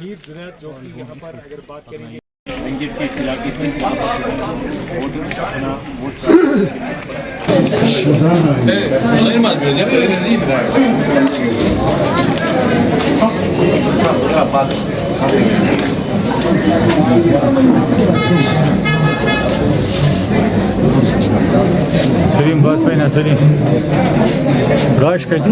मीर जुनैद जो कि यहाँ पर अगर बात करेंगे रंगीत के इलाके से वहाँ पर वोट अपना vote Selim Batfayna Selim Raş kaydı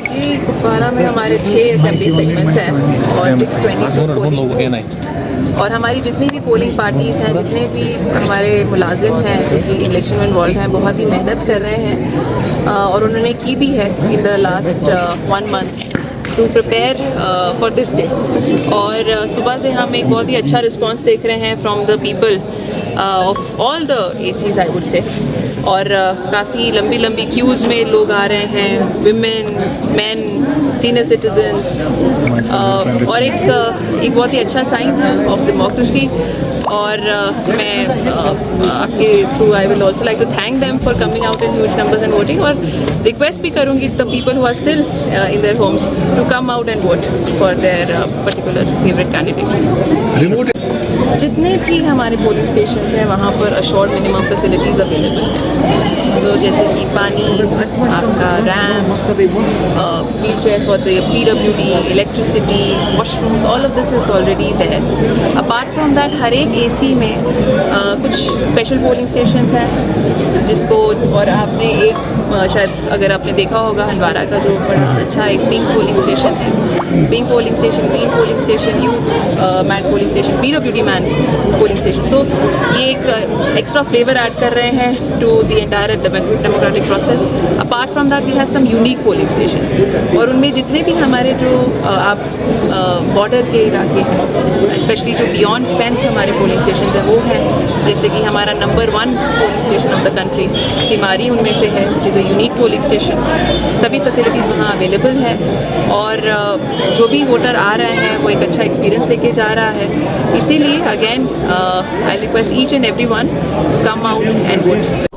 जी कुपवारा में हमारे 6 असेंबली सेगमेंट्स हैं और 622 पोलिंग बूथ्स। और हमारी जितनी भी पोलिंग पार्टीज़ हैं, जितने भी हमारे मुलाजिम हैं जो कि इलेक्शन में इन्वॉल्व हैं, बहुत ही मेहनत कर रहे हैं और उन्होंने की भी है in the last 1 month to prepare for this day. और सुबह से हम एक बहुत ही अच्छा रिस्पांस देख रहे हैं from the people of all the ACs I would say. और काफ़ी लंबी लंबी क्यूज़ में लोग आ रहे हैं, विमेन, मैन, सीनियर सिटीजन्स, और एक बहुत ही अच्छा साइन है ऑफ डेमोक्रेसी। और मैं आपके through I will also like to thank them for coming out in huge numbers and voting. और रिक्वेस्ट भी करूँगी the people who are still in their homes to come out and vote for their particular favourite candidate. जितने भी हमारे polling stations हैं वहाँ पर assured minimum facilities available हैं, तो जैसे कि पानी, आपका ramps, wheel chairs for the PWD, electricity, washrooms, all of this is already there. Apart from that हर एक AC में कुछ स्पेशल पोलिंग स्टेशंस हैं जिसको, और आपने एक शायद अगर आपने देखा होगा हंडवारा का जो बड़ा अच्छा एक पिंक पोलिंग स्टेशन है, pink polling station, green polling station, youth man polling station, PWD man polling station. So ये एक एक्स्ट्रा फ्लेवर ऐड कर रहे हैं to the entire democratic process. Apart from that we have some unique polling stations, और उनमें जितने भी हमारे जो आप बॉर्डर के इलाके हैं, स्पेशली जो बियॉन्ड फेंस हमारे पोलिंग स्टेशन हैं वो हैं, जैसे कि हमारा number 1 polling station of the country Simari उनमें से है, which is a unique polling station. सभी फैसिलिटीज़ वहाँ अवेलेबल हैं और जो भी वोटर आ रहे हैं वो एक अच्छा एक्सपीरियंस लेके जा रहा है। इसीलिए again I request each and every one come out and vote.